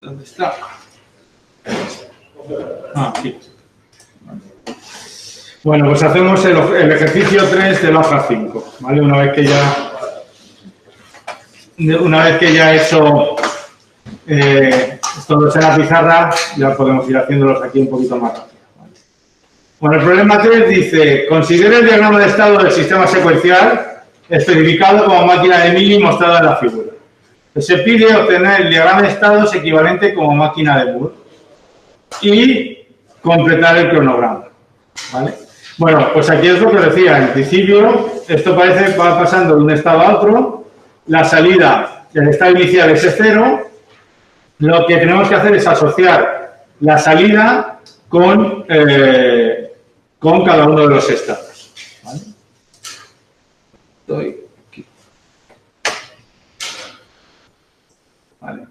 ¿Dónde está? Ah, aquí. Bueno, pues hacemos el ejercicio 3 de la hoja 5, ¿vale? Una vez que ya he hecho todos en la pizarra, ya podemos ir haciéndolos aquí un poquito más rápido, ¿vale? Bueno, el problema 3 dice, considere el diagrama de estado del sistema secuencial especificado como máquina de Mili mostrado en la figura. Se pide obtener el diagrama de estados equivalente como máquina de Moore y completar el cronograma, ¿vale? Bueno, pues aquí es lo que decía. En principio, esto parece que va pasando de un estado a otro. La salida del estado inicial es 0. Lo que tenemos que hacer es asociar la salida con cada uno de los estados, ¿vale? Estoy aquí. Vale.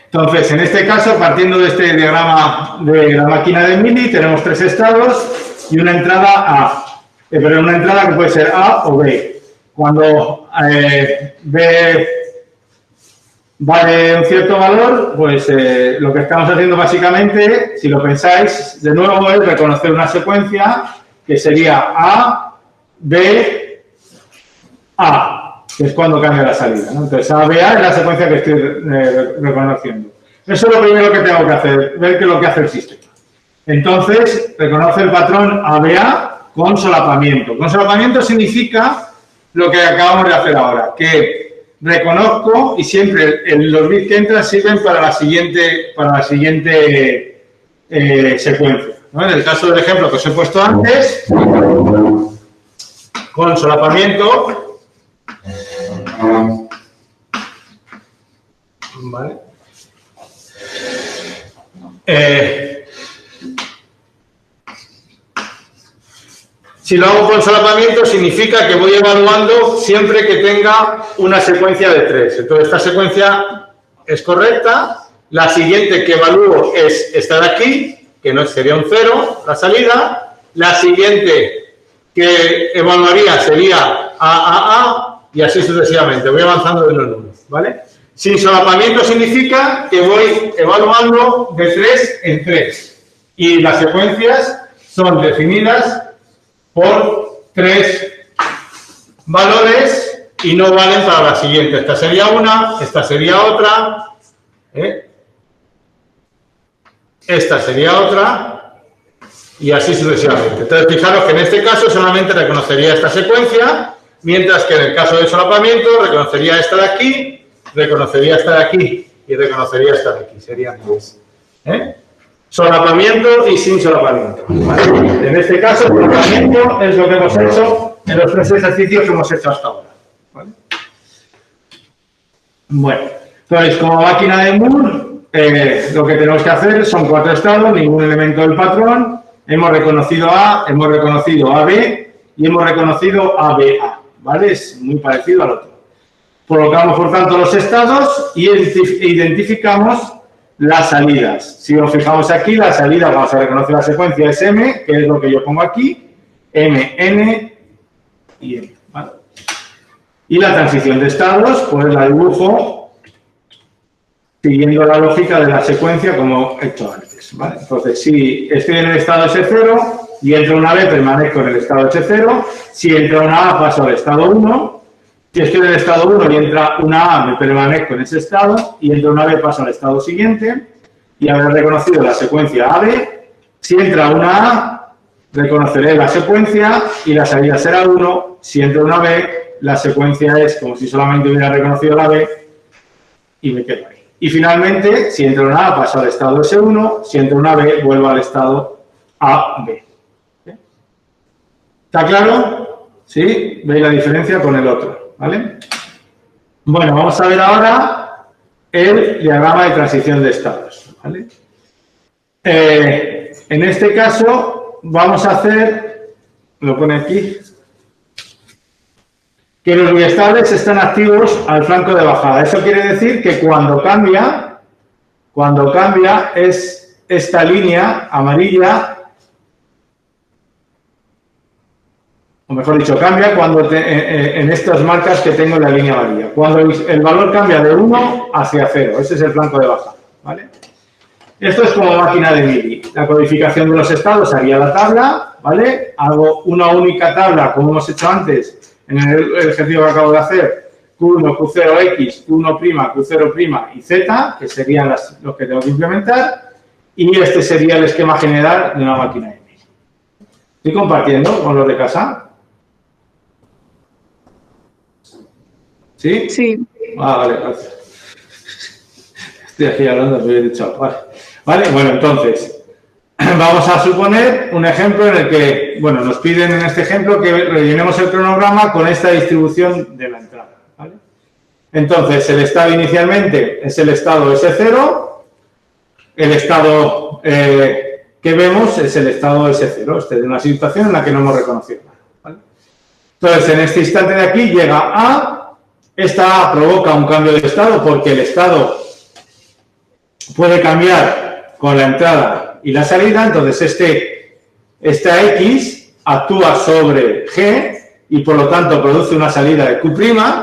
Entonces, en este caso, partiendo de este diagrama de la máquina de Mili, tenemos 3 estados y una entrada A, pero una entrada que puede ser A o B. Cuando B vale un cierto valor, pues lo que estamos haciendo básicamente, si lo pensáis, de nuevo es reconocer una secuencia que sería A, B, A, que es cuando cambia la salida, ¿no? Entonces, A, B, A es la secuencia que estoy reconociendo. Eso es lo primero que tengo que hacer, ver qué es lo que hace el sistema. Entonces, reconoce el patrón ABA con solapamiento. Con solapamiento significa lo que acabamos de hacer ahora, que reconozco y siempre los bits que entran sirven para la siguiente secuencia, ¿no? En el caso del ejemplo que os he puesto antes, con solapamiento, ¿vale? Si lo hago con solapamiento, significa que voy evaluando siempre que tenga una secuencia de 3. Entonces, esta secuencia es correcta. La siguiente que evalúo es esta de aquí, que no sería un 0, la salida. La siguiente que evaluaría sería A, y así sucesivamente. Voy avanzando de 1 en 1, ¿vale? Sin solapamiento significa que voy evaluando de 3 en 3. Y las secuencias son definidas por 3 valores y no valen para la siguiente. Esta sería una, esta sería otra, esta sería otra y así sucesivamente. Entonces, fijaros que en este caso solamente reconocería esta secuencia, mientras que en el caso del solapamiento reconocería esta de aquí, reconocería esta de aquí y reconocería esta de aquí. Serían 3. Solapamiento y sin solapamiento, ¿vale? En este caso, el solapamiento es lo que hemos hecho en los 3 ejercicios que hemos hecho hasta ahora, ¿vale? Bueno, entonces, como máquina de Moore, lo que tenemos que hacer son 4 estados, ningún elemento del patrón. Hemos reconocido A, hemos reconocido AB y hemos reconocido ABA, ¿vale? Es muy parecido al otro. Colocamos, por tanto, los estados y identificamos las salidas. Si nos fijamos aquí, la salida, vamos a reconocer la secuencia es M, que es lo que yo pongo aquí, M, N y M, ¿vale? Y la transición de estados, pues la dibujo siguiendo la lógica de la secuencia como he hecho antes, ¿vale? Entonces, si estoy en el estado S0 y entro una B, permanezco en el estado S0. Si entro una A, paso al estado 1. Si estoy en el estado 1 y entra una A, me permanezco en ese estado, y entra una B, paso al estado siguiente, y habré reconocido la secuencia AB. Si entra una A, reconoceré la secuencia y la salida será 1. Si entra una B, la secuencia es como si solamente hubiera reconocido la B y me quedo ahí. Y finalmente, si entra una A, paso al estado S1, si entra una B, vuelvo al estado AB. ¿Está claro? ¿Sí? ¿Veis la diferencia con el otro? ¿Vale? Bueno, vamos a ver ahora el diagrama de transición de estados, ¿vale? En este caso vamos a hacer, lo pone aquí, que los biestables están activos al flanco de bajada. Eso quiere decir que cuando cambia es esta línea amarilla. O mejor dicho, cambia cuando en estas marcas que tengo en la línea amarilla. Cuando el valor cambia de 1 hacia 0. Ese es el flanco de bajada, ¿vale? Esto es como máquina de Mili. La codificación de los estados haría la tabla, ¿vale? Hago una única tabla, como hemos hecho antes en el ejercicio que acabo de hacer. Q1, Q0X, Q1', Q0' y Z, que serían los que tengo que implementar. Y este sería el esquema general de una máquina de Mili. ¿Estoy compartiendo con los de casa? ¿Sí? Sí. Vale, gracias. Estoy aquí hablando, me he dicho, vale, bueno, entonces, vamos a suponer un ejemplo en el que, bueno, nos piden en este ejemplo que rellenemos el cronograma con esta distribución de la entrada, ¿vale? Entonces, el estado inicialmente es el estado S0, el estado que vemos es el estado S0, este de una situación en la que no hemos reconocido nada, ¿vale? Entonces, en este instante de aquí llega A, esta A provoca un cambio de estado porque el estado puede cambiar con la entrada y la salida, entonces esta X actúa sobre G y por lo tanto produce una salida de Q',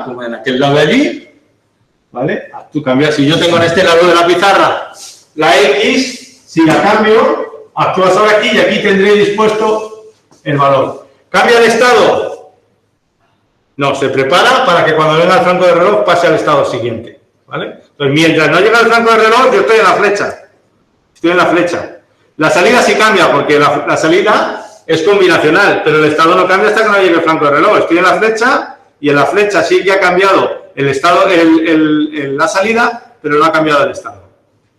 como en aquel lado de allí, ¿vale? Tú cambias, si yo tengo en este lado de la pizarra la X, si la cambio, actúa sobre aquí y aquí tendré dispuesto el valor. ¿Cambia de estado? No, se prepara para que cuando venga el franco de reloj pase al estado siguiente, ¿vale? Entonces, mientras no llega el franco de reloj, yo estoy en la flecha. Estoy en la flecha. La salida sí cambia, porque la salida es combinacional, pero el estado no cambia hasta que no llegue el franco de reloj. Estoy en la flecha y en la flecha sí que ha cambiado el estado, la salida, pero no ha cambiado el estado,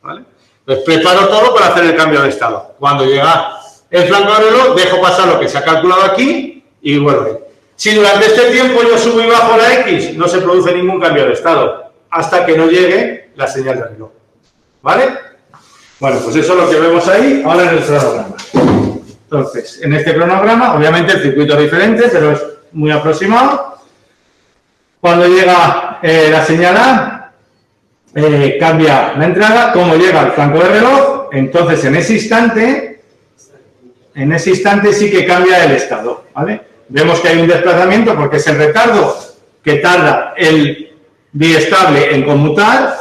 ¿vale? Entonces, preparo todo para hacer el cambio de estado. Cuando llega el franco de reloj, dejo pasar lo que se ha calculado aquí y vuelvo. Si durante este tiempo yo subo y bajo la X, no se produce ningún cambio de estado, hasta que no llegue la señal de reloj, ¿vale? Bueno, pues eso es lo que vemos ahí, ahora en el cronograma. Entonces, en este cronograma, obviamente el circuito es diferente, pero es muy aproximado. Cuando llega la señal A, cambia la entrada, como llega el franco de reloj, entonces en ese instante sí que cambia el estado, ¿vale? Vemos que hay un desplazamiento porque es el retardo que tarda el biestable en conmutar,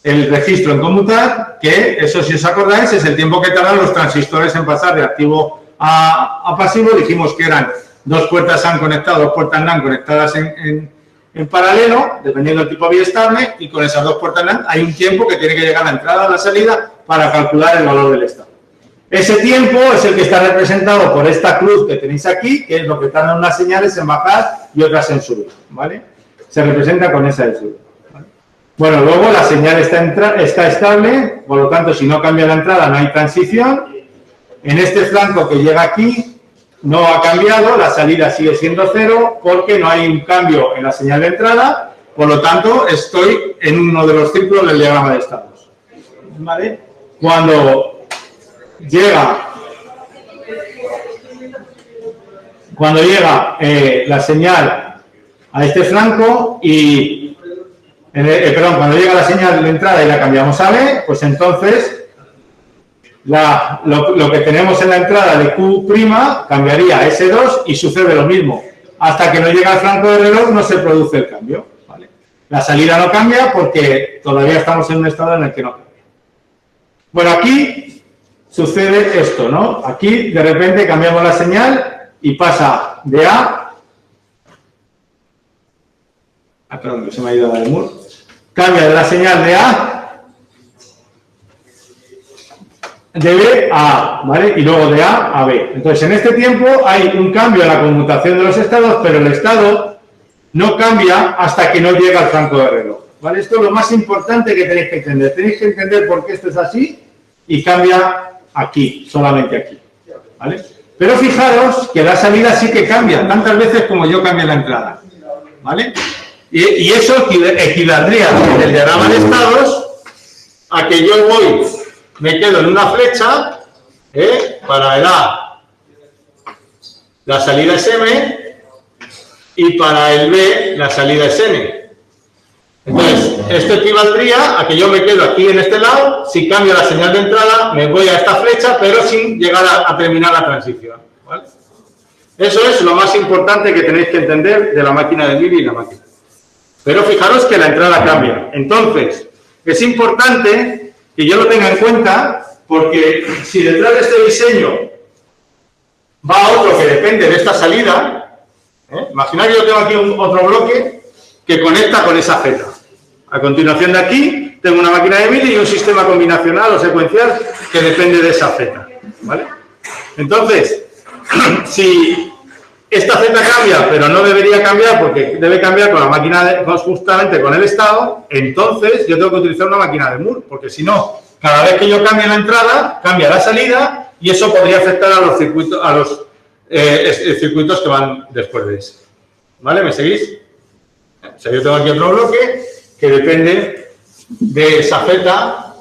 el registro en conmutar, que eso, si os acordáis, es el tiempo que tardan los transistores en pasar de activo a pasivo. Dijimos que eran dos puertas AND conectadas, dos puertas NAND conectadas en paralelo, dependiendo del tipo biestable, y con esas dos puertas NAND hay un tiempo que tiene que llegar la entrada a la salida para calcular el valor del estado. Ese tiempo es el que está representado por esta cruz que tenéis aquí, que es lo que tardan unas señales en bajar y otras en subir, ¿vale? Se representa con esa de subir, ¿vale? Bueno, luego la señal está estable, por lo tanto, si no cambia la entrada no hay transición. En este flanco que llega aquí no ha cambiado, la salida sigue siendo 0 porque no hay un cambio en la señal de entrada, por lo tanto, estoy en uno de los círculos del diagrama de estados, ¿vale? Cuando llega la señal a este flanco y cuando llega la señal de entrada y la cambiamos a B, pues entonces lo que tenemos en la entrada de Q' cambiaría a S2 y sucede lo mismo. Hasta que no llega al flanco de reloj no se produce el cambio, ¿vale? La salida no cambia porque todavía estamos en un estado en el que no cambia. Bueno, aquí sucede esto, ¿no? Aquí, de repente, cambiamos la señal y pasa de A... perdón, que se me ha ido a dar el muro. Cambia de la señal de A, de B a A, ¿vale? Y luego de A a B. Entonces, en este tiempo hay un cambio en la conmutación de los estados, pero el estado no cambia hasta que no llega al franco de reloj, ¿vale? Esto es lo más importante que tenéis que entender. Tenéis que entender por qué esto es así y cambia aquí, solamente aquí, ¿vale? Pero fijaros que la salida sí que cambia, tantas veces como yo cambio la entrada, ¿vale? Y eso equivaldría en el diagrama de estados a que yo me quedo en una flecha, para el A la salida es M y para el B la salida es N. Entonces, esto equivaldría a que yo me quedo aquí en este lado, si cambio la señal de entrada, me voy a esta flecha, pero sin llegar a terminar la transición, ¿vale? Eso es lo más importante que tenéis que entender de la máquina de Mili y la máquina. Pero fijaros que la entrada cambia. Entonces, es importante que yo lo tenga en cuenta, porque si detrás de este diseño va otro que depende de esta salida, imaginad que yo tengo aquí otro bloque que conecta con esa Z. A continuación de aquí tengo una máquina de Mili y un sistema combinacional o secuencial que depende de esa Z, ¿vale? Entonces, si esta Z cambia, pero no debería cambiar porque debe cambiar con la máquina justamente con el estado, entonces yo tengo que utilizar una máquina de Moore, porque si no, cada vez que yo cambie la entrada, cambia la salida y eso podría afectar a los circuitos que van después de ese. ¿Vale? ¿Me seguís? O sea, yo tengo aquí otro bloque que depende de esa Z.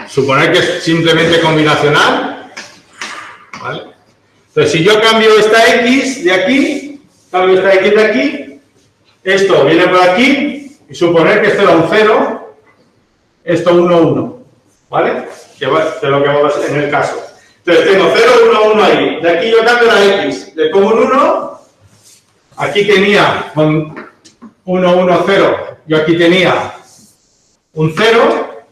Suponer que es simplemente combinacional. ¿Vale? Entonces, si yo cambio esta X de aquí, cambio esta X de aquí, esto viene por aquí, y suponer que esto era un 0, esto 1, 1. ¿Vale? Que es lo que vamos a hacer en el caso. Entonces, tengo 0, 1, 1 ahí. De aquí yo cambio la X, le pongo un 1. Aquí tenía con 1, 1, 0. Yo aquí tenía un 0.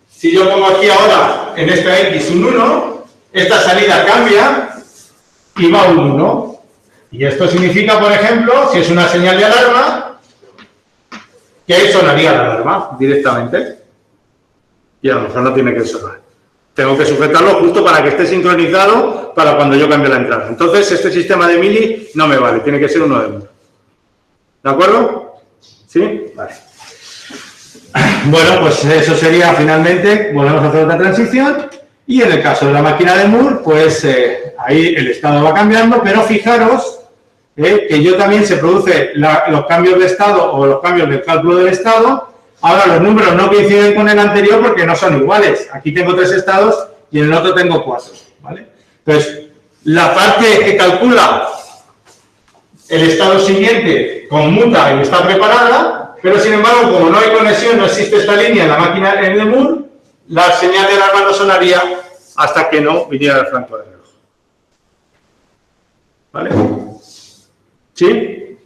Si yo pongo aquí ahora en esta X un 1, esta salida cambia y va un 1. Y esto significa, por ejemplo, si es una señal de alarma, que sonaría la alarma directamente. Y a lo mejor no tiene que sonar. Tengo que sujetarlo justo para que esté sincronizado para cuando yo cambie la entrada. Entonces, este sistema de Mili no me vale, tiene que ser uno de Moore. ¿De acuerdo? ¿Sí? Vale. Bueno, pues eso sería finalmente, volvemos a hacer otra transición. Y en el caso de la máquina de Moore, pues ahí el estado va cambiando, pero fijaros que yo también se produce los cambios de estado o los cambios del cálculo del estado. Ahora los números no coinciden con el anterior porque no son iguales. Aquí tengo 3 estados y en el otro tengo 4. ¿Vale? Entonces, la parte que calcula el estado siguiente conmuta y está preparada, pero sin embargo, como no hay conexión, no existe esta línea en la máquina en el Moore, la señal de alarma no sonaría hasta que no viniera el flanco de reloj. ¿Vale? ¿Sí?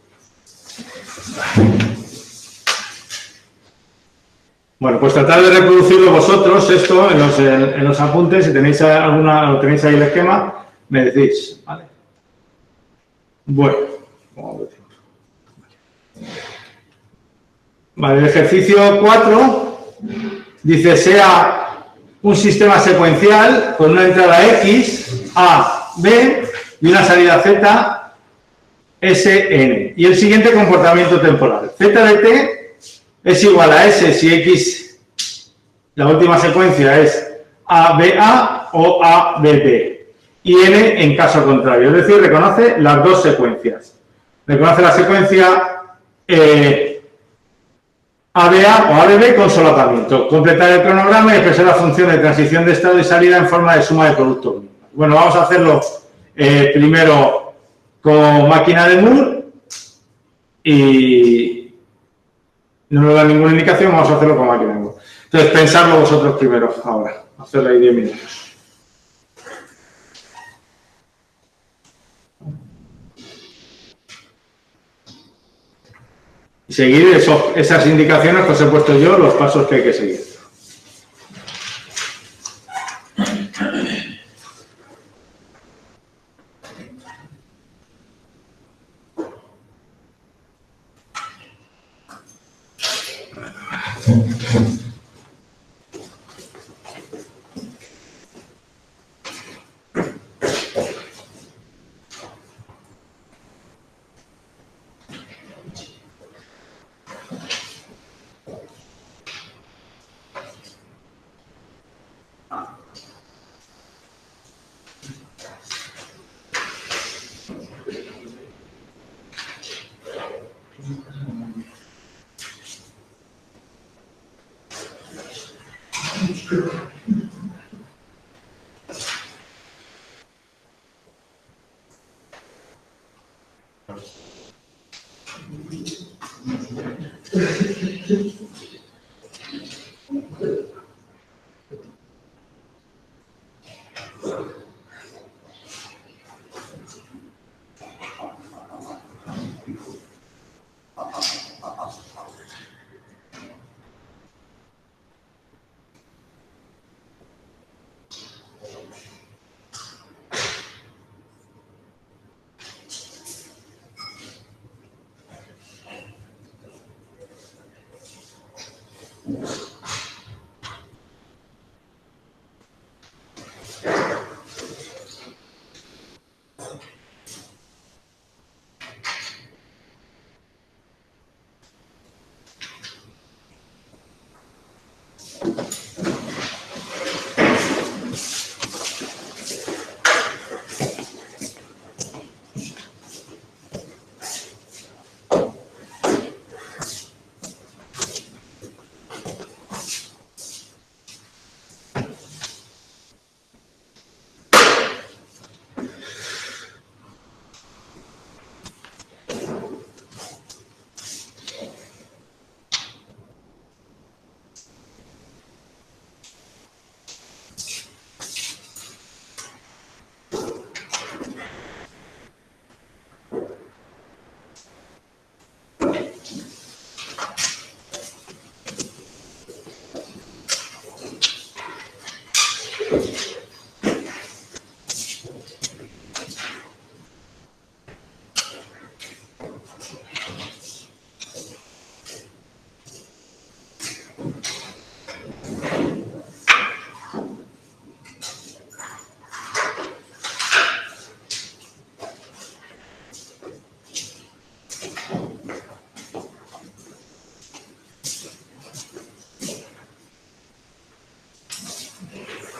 Bueno, pues tratar de reproducirlo vosotros, esto, en los apuntes, si tenéis alguna, o tenéis ahí el esquema, me decís, ¿vale? Bueno, vale, el ejercicio 4 dice, sea un sistema secuencial con una entrada X, A, B y una salida Z, S, N. Y el siguiente comportamiento temporal. Z de T es igual a S si X, la última secuencia es ABA o ABB. Y N en caso contrario. Es decir, reconoce las dos secuencias. Reconoce la secuencia ABA o ABB con solapamiento. Completar el cronograma y expresar la función de transición de estado y salida en forma de suma de productos. Bueno, vamos a hacerlo primero con máquina de Moore y no nos da ninguna indicación, vamos a hacerlo con máquina de Moore. Entonces, pensadlo vosotros primero, ahora. Hacerlo ahí 10 minutos. Y seguir esas indicaciones que os he puesto yo, los pasos que hay que seguir.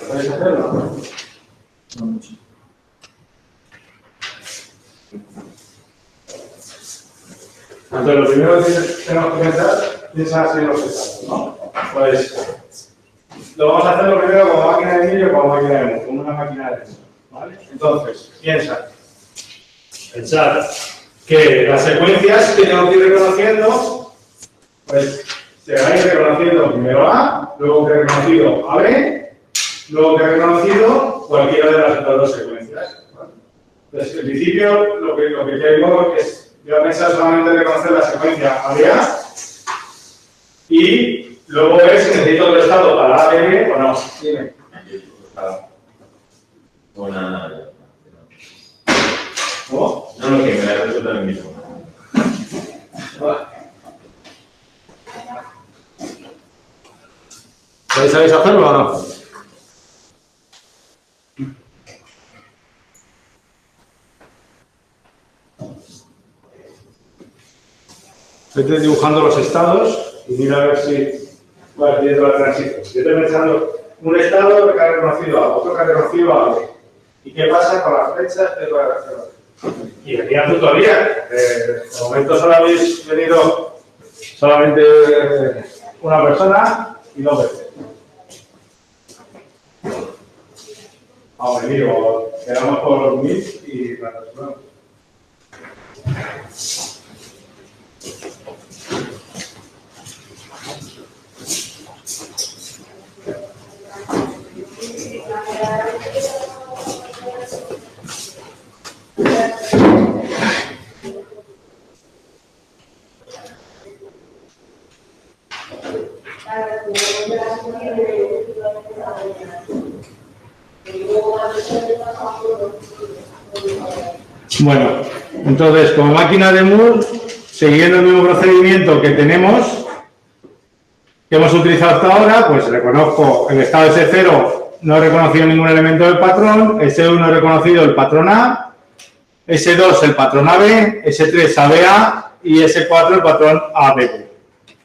¿Podéis hacerlo? No mucho. Entonces, lo primero que tenemos que pensar, piensa en los estados, ¿no? Pues lo vamos a hacer lo primero como máquina de vídeo, como máquina de mood, como una máquina de texto, ¿vale? Entonces, pensar que las secuencias que tengo que ir reconociendo, pues se van a ir reconociendo primero A, luego que he reconocido AB, luego que he reconocido cualquiera de las otras dos secuencias, ¿vale? Entonces, en principio, lo que quiero es yo voy a pensar solamente en reconocer la secuencia ABA y luego ver si necesito otro estado para ABB o no. Dime. ¿Cómo? No, lo que me da resulta lo mismo. ¿Sabéis hacerlo o no? Vete dibujando los estados y mira a ver si va viendo la transición. Yo estoy pensando un estado que ha reconocido A, otro que ha reconocido A, B. ¿Y qué pasa con las flechas de la relación? Y venía tú todavía. De momento solo habéis venido solamente una persona y dos veces. Vamos a venir o quedamos por Meet y la persona. Bueno, entonces, como máquina de Moore, siguiendo el mismo procedimiento que tenemos, que hemos utilizado hasta ahora, pues reconozco el estado S0, no he reconocido ningún elemento del patrón, S1 he reconocido el patrón A, S2 el patrón AB, S3 ABA y S4 el patrón ABB.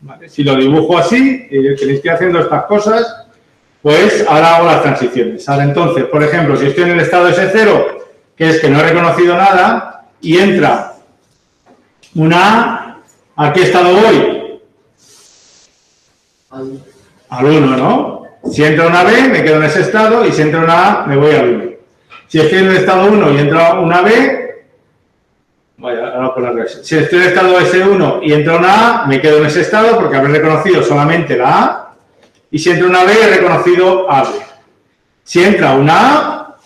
¿Vale? Si lo dibujo así, y tenéis que ir haciendo estas cosas, pues ahora hago las transiciones. Ahora entonces, por ejemplo, si estoy en el estado S0, que es que no he reconocido nada, y entra una A, ¿a qué estado voy? Al 1, ¿no? Si entra una B, me quedo en ese estado, y si entra una A, me voy al 1. Si estoy en el estado 1 y entra una B, vaya, ahora por la reversa. Si estoy en el estado S1 y entra una A, me quedo en ese estado porque habré reconocido solamente la A, y si entra una B, he reconocido AB. Si entra una A,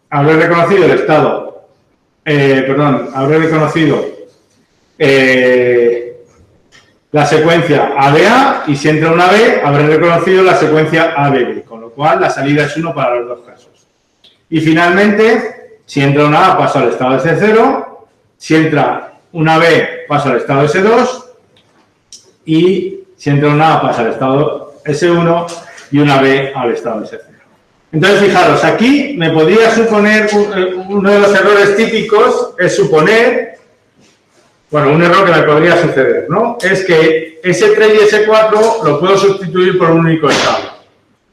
habré reconocido el estado, habré reconocido la secuencia ABA, y si entra una B, habré reconocido la secuencia ABB, con lo cual la salida es 1 para los dos casos. Y finalmente, si entra una A, paso al estado S0, si entra una B, paso al estado S2, y si entra una A, pasa al estado S1 y una B al estado S0. Entonces, fijaros, aquí me podría suponer, uno de los errores típicos es suponer, bueno, un error que me podría suceder, ¿no? Es que S3 y S4 lo puedo sustituir por un único estado.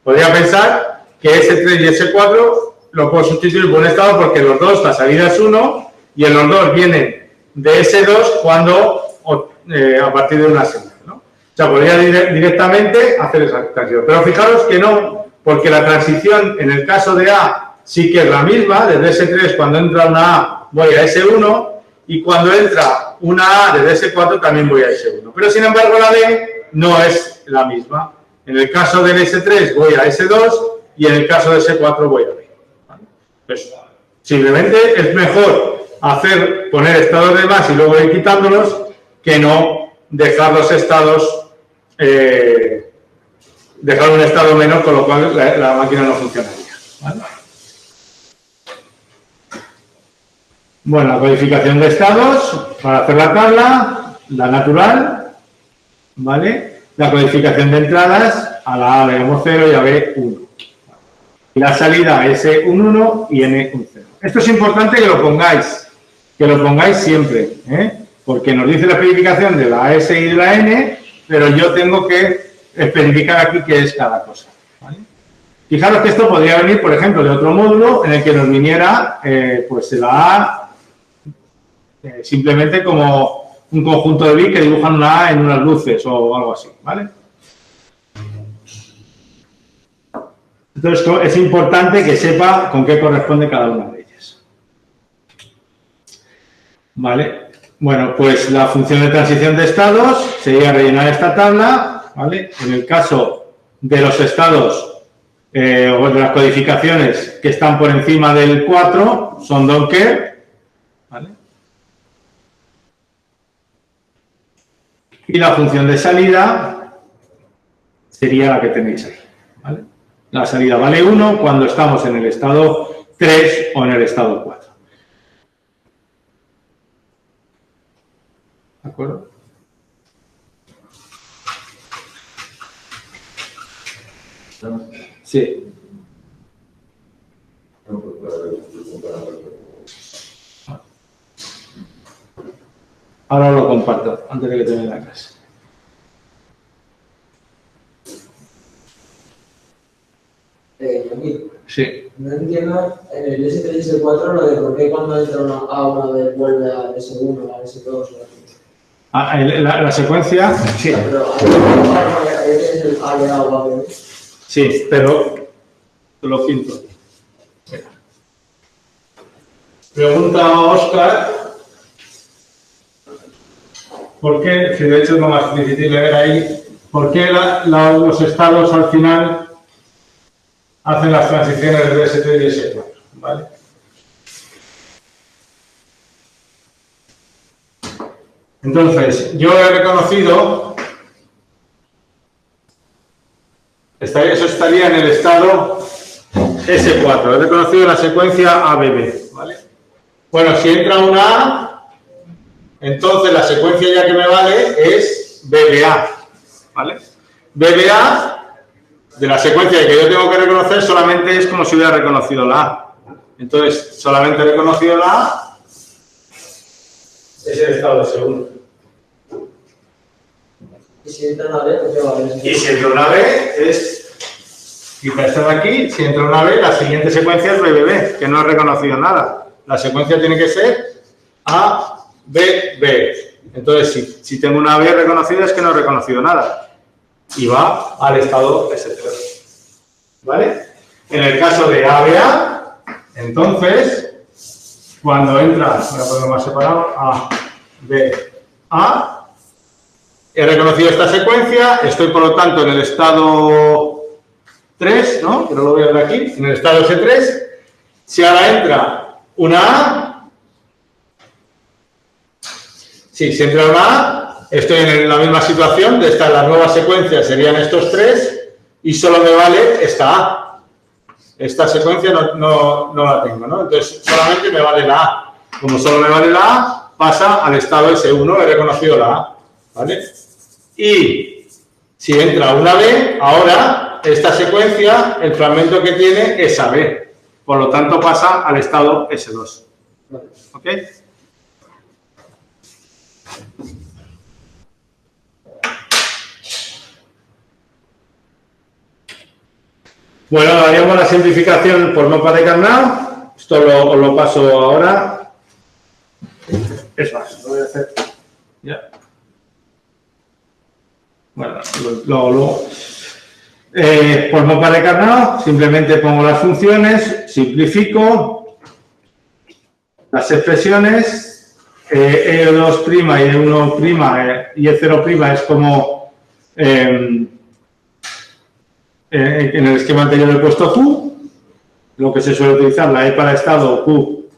Podría pensar que S3 y S4 lo puedo sustituir por un estado porque los dos, la salida es 1 y en los dos vienen de S2 cuando, a partir de una señal, ¿no? O sea, podría directamente hacer esa transición. Pero fijaros que no, porque la transición en el caso de A sí que es la misma, desde S3 cuando entra una A voy a S1 y cuando entra una A desde S4 también voy a S1. Pero sin embargo la B no es la misma. En el caso del S3 voy a S2 y en el caso de S4 voy a B. ¿Vale? Pues simplemente es mejor poner estados de más y luego ir quitándolos que no dejar los estados, dejar un estado menos, con lo cual la máquina no funcionaría. ¿Vale? Bueno, la codificación de estados, para hacer la tabla, la natural, ¿vale? La codificación de entradas, a la A le damos 0 y a B 1. Y la salida S un 1 y N un 0. Esto es importante que lo pongáis siempre, ¿eh? Porque nos dice la especificación de la S y de la N, pero yo tengo que especificar aquí qué es cada cosa. ¿Vale? Fijaros que esto podría venir, por ejemplo, de otro módulo en el que nos viniera pues la A simplemente como un conjunto de bits que dibujan una A en unas luces o algo así, ¿vale? Entonces es importante que sepa con qué corresponde cada una de ellas. ¿Vale? Bueno, pues la función de transición de estados sería rellenar esta tabla, ¿vale? En el caso de los estados o de las codificaciones que están por encima del 4, son don't care, ¿vale? Y la función de salida sería la que tenéis ahí, ¿vale? La salida vale 1 cuando estamos en el estado 3 o en el estado 4. ¿De acuerdo? Sí. Ahora lo comparto, antes de que termine la clase. Sí. No entiendo en el S3 y S4 lo de por qué cuando entra una A o una B vuelve al S1, al S2 o al La secuencia, sí. Pero ahí tienes el A de A o A de B. Sí, pero lo pinto. Pregunta a Óscar. ¿Por qué, si de hecho es lo más difícil de ver ahí, por qué los estados al final hacen las transiciones de S3 y S4? ¿Vale? Entonces, yo he reconocido, eso estaría en el estado S4, he reconocido la secuencia ABB, ¿vale? Bueno, si entra una A, entonces la secuencia ya que me vale es BBA, ¿vale? BBA, de la secuencia que yo tengo que reconocer, solamente es como si hubiera reconocido la A. Entonces, solamente he reconocido la A, es el estado S1. Y si entra una B, pues ¿qué vale? Y si entra una B, quita esto de aquí, si entra una B, la siguiente secuencia es BBB, que no he reconocido nada. La secuencia tiene que ser A, B, B. Entonces, si tengo una B reconocida, es que no he reconocido nada. Y va al estado S3. ¿Vale? En el caso de ABA, entonces, cuando entra, voy a ponerlo más separado, A, B, A, he reconocido esta secuencia, estoy por lo tanto en el estado 3, ¿no? Que no lo veo de aquí, en el estado S3. Si ahora entra una A, sí, si entra una A, estoy en la misma situación, de las nuevas secuencias serían estos 3 y solo me vale esta A. Esta secuencia no la tengo, ¿no? Entonces, solamente me vale la A. Como solo me vale la A, pasa al estado S1, he reconocido la A, ¿vale? Y Si entra una B, ahora esta secuencia, el fragmento que tiene es AB. Por lo tanto, pasa al estado S2. ¿Ok? Bueno, haríamos la simplificación por mapa de Carnot. Esto os lo paso ahora. Es más, lo voy a hacer ya. Bueno, luego. Por mapa de Carnot, simplemente pongo las funciones, simplifico las expresiones. E2' y E1' y E0' es como en el esquema anterior he puesto Q, lo que se suele utilizar, la E para estado, Q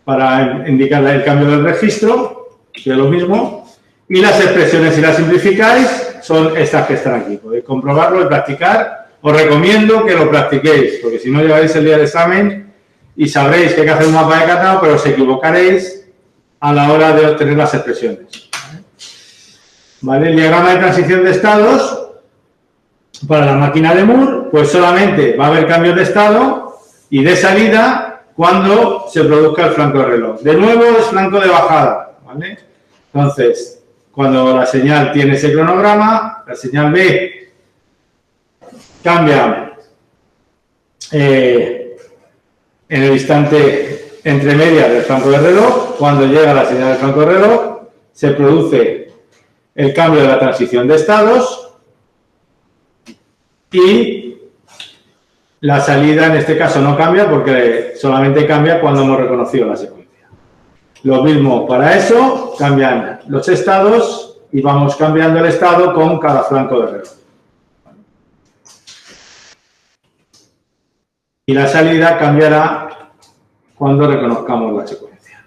para indicar el cambio del registro, que es lo mismo, y las expresiones, si las simplificáis, son estas que están aquí. Podéis comprobarlo y practicar. Os recomiendo que lo practiquéis, porque si no llegaréis el día del examen y sabréis que hay que hacer un mapa de Carnot, pero os equivocaréis a la hora de obtener las expresiones. ¿Vale? El diagrama de transición de estados para la máquina de Moore, pues solamente va a haber cambios de estado y de salida cuando se produzca el flanco de reloj. De nuevo es flanco de bajada, ¿vale? Entonces, cuando la señal tiene ese cronograma, la señal B cambia en el instante entre medias del flanco de reloj. Cuando llega la señal del flanco de reloj, se produce el cambio de la transición de estados y la salida en este caso no cambia porque solamente cambia cuando hemos reconocido la secuencia. Lo mismo para eso, cambian los estados y vamos cambiando el estado con cada flanco de reloj. Y la salida cambiará cuando reconozcamos la secuencia.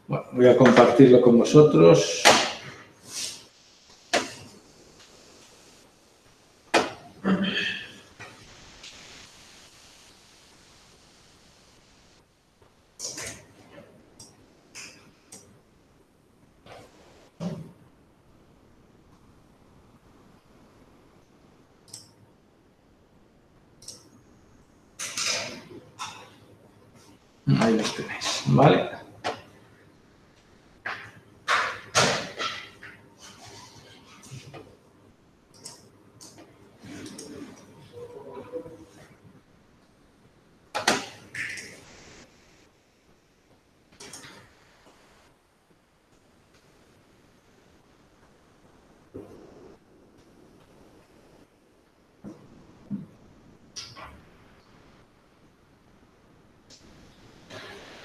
Bueno, voy a compartirlo con vosotros. Ahí los tenéis, ¿vale?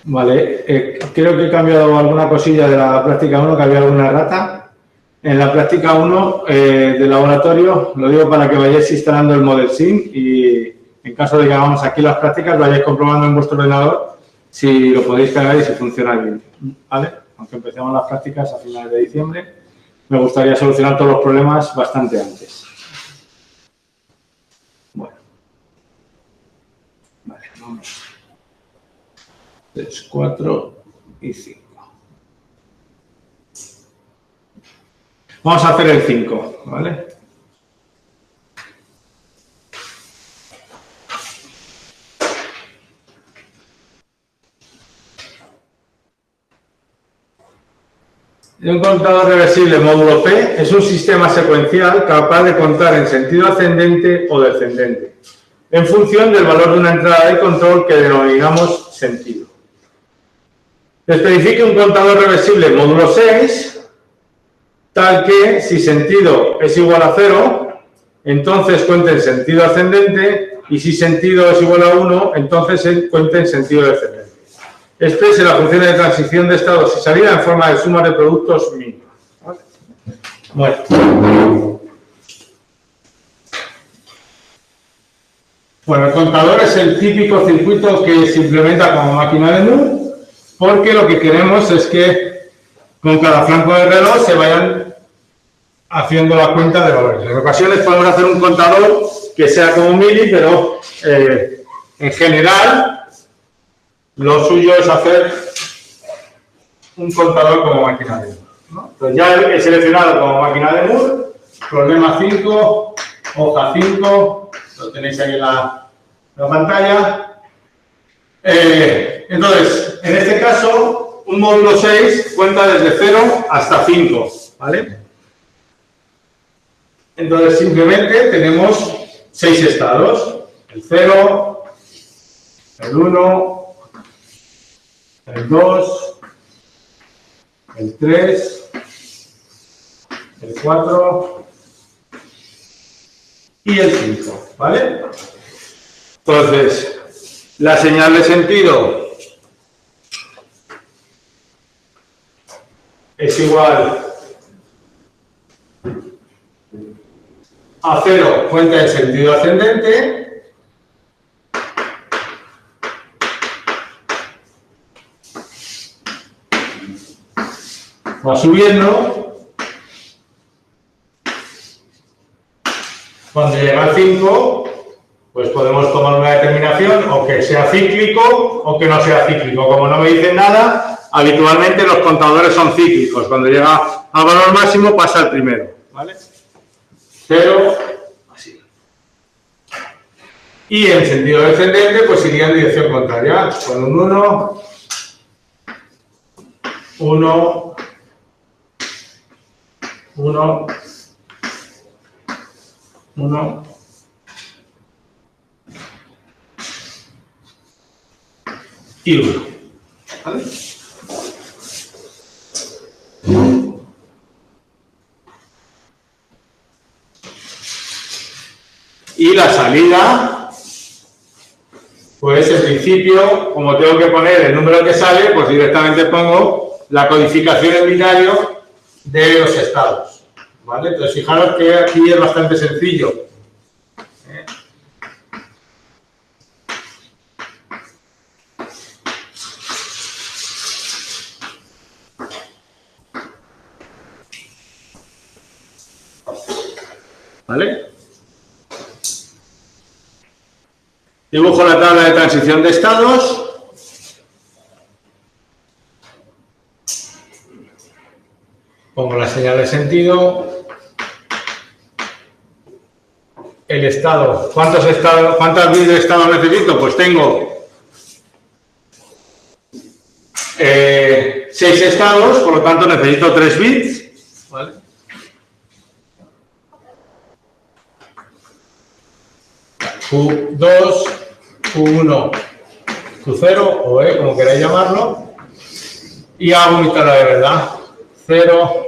Vale, creo que he cambiado alguna cosilla de la práctica 1, que había alguna errata. En la práctica 1 del laboratorio, lo digo para que vayáis instalando el Model Sim y en caso de que hagamos aquí las prácticas, vayáis comprobando en vuestro ordenador si lo podéis cargar y si funciona bien. ¿Vale? Aunque empecemos las prácticas a finales de diciembre, me gustaría solucionar todos los problemas bastante antes. Bueno. Vale, vamos. 3, 4 y 5. Vamos a hacer el 5, ¿vale? Un contador reversible módulo P es un sistema secuencial capaz de contar en sentido ascendente o descendente, en función del valor de una entrada de control que denominamos sentido. Especifique un contador reversible módulo 6, tal que si sentido es igual a 0, entonces cuente en sentido ascendente, y si sentido es igual a 1, entonces cuente en sentido descendente. Exprese las funciones de transición de estados y salida en forma de suma de productos mínima. ¿Vale? Bueno, el contador es el típico circuito que se implementa como máquina de Moore, porque lo que queremos es que con cada flanco de reloj se vayan haciendo la cuenta de valores. En ocasiones podemos hacer un contador que sea como mili, pero en general lo suyo es hacer un contador como máquina de Moore, ¿no? Entonces ya he seleccionado como máquina de Moore, problema 5, hoja 5, lo tenéis ahí en la pantalla. Entonces, en este caso, un módulo 6 cuenta desde 0 hasta 5, ¿vale? Entonces, simplemente tenemos 6 estados, el 0, el 1, el 2, el 3, el 4 y el 5, ¿vale? Entonces, la señal de sentido es igual a 0, cuenta en sentido ascendente, va subiendo. Cuando llega al 5, pues podemos tomar una determinación o que sea cíclico o que no sea cíclico. Como no me dicen nada, habitualmente los contadores son cíclicos. Cuando llega al valor máximo pasa el primero, ¿vale? 0, así. Y en sentido descendente, pues iría en dirección contraria, con un 1, 1, 1, 1 y 1. ¿Vale? Y la salida, pues en principio, como tengo que poner el número que sale, pues directamente pongo la codificación en binario de los estados. ¿Vale? Entonces, fijaros que aquí es bastante sencillo. ¿Vale? Dibujo la tabla de transición de estados. Pongo la señal de sentido. El estado. ¿Cuántas bits de estado necesito? Pues tengo 6 estados, por lo tanto necesito 3 bits. ¿Vale? Q2, Q1, Q0 o E, como queráis llamarlo. Y hago mi tabla de verdad. 0.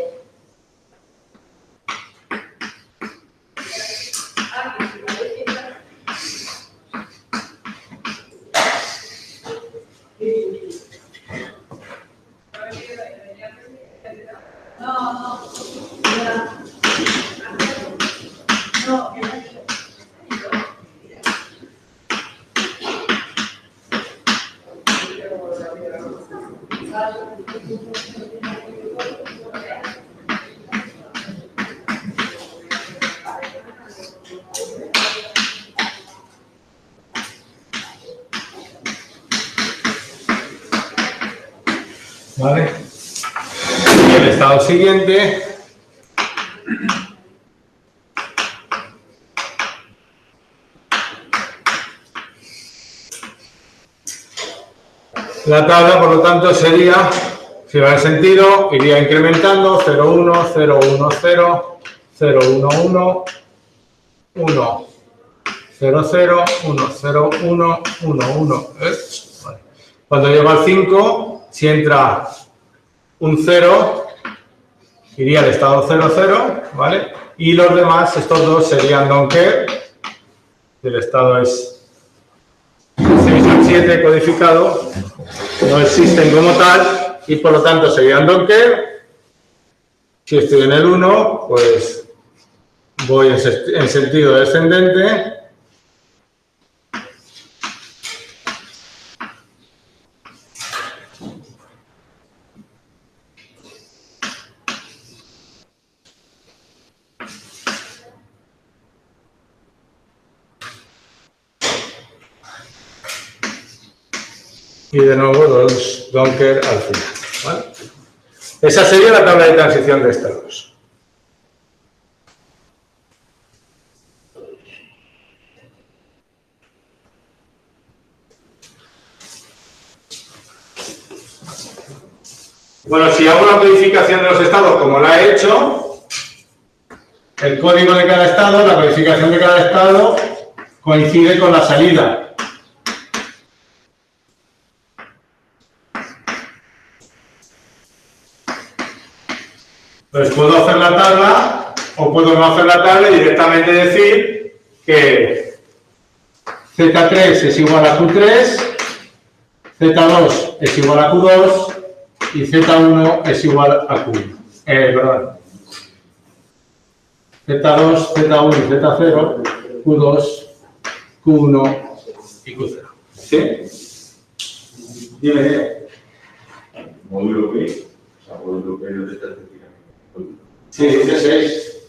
¿Vale? Y el estado siguiente. La tabla, por lo tanto, sería, si va en sentido, iría incrementando 0, 1, 0, 1, 0, 0, 1, 1, 1, 0, 0, 1, 0, 1, 1, 1. Vale. Cuando llego al 5, si entra un 0, iría al estado 0, 0, ¿vale? Y los demás, estos dos serían don't care. El estado es 6 al 7 codificado, no existen como tal, y por lo tanto serían don't care. Si estoy en el 1, pues voy en sentido descendente. y de nuevo los Donkers al final, ¿vale? Esa sería la tabla de transición de estados. Bueno, si hago una codificación de los estados como la he hecho, el código de cada estado, la codificación de cada estado coincide con la salida. Pues puedo hacer la tabla o puedo no hacer la tabla y directamente decir que Z3 es igual a Q3, Z2 es igual a Q2 y Z1 es igual a Q1. Perdón. Z2, Z1 y Z0, Q2, Q1 y Q0. ¿Sí? Dime. Módulo P, o sea, módulo P no te está explicando. Sí, dice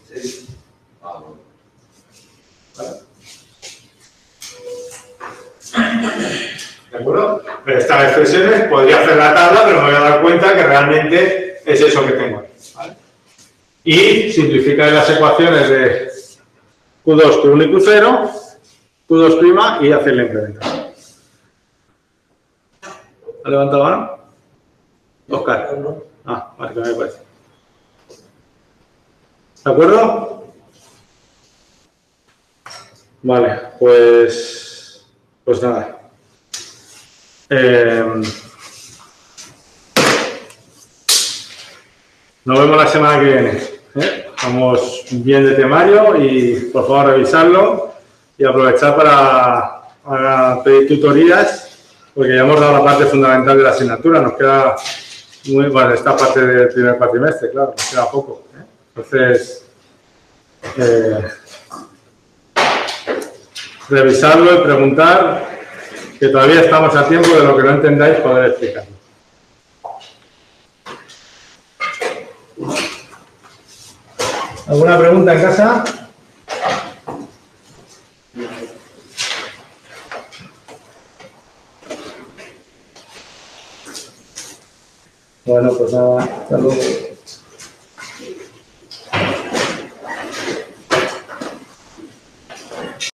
6. Ah, bueno. ¿De acuerdo? Pero estas expresiones podría hacer la tabla, pero me voy a dar cuenta que realmente es eso que tengo ahí. ¿Vale? Y simplificar las ecuaciones de Q2, Q1 y Q0, Q2' y hacer la implementación. ¿Ha levantado la mano? Oscar. Ah, vale, que me parece. ¿De acuerdo? Vale, pues nada. Nos vemos la semana que viene. Vamos bien de temario y por favor revisarlo y aprovechar para pedir tutorías, porque ya hemos dado la parte fundamental de la asignatura. Nos queda esta parte del primer cuatrimestre, claro, nos queda poco. Entonces, revisarlo y preguntar, que todavía estamos a tiempo de lo que no entendáis poder explicarlo. ¿Alguna pregunta en casa? Bueno, pues nada, hasta luego.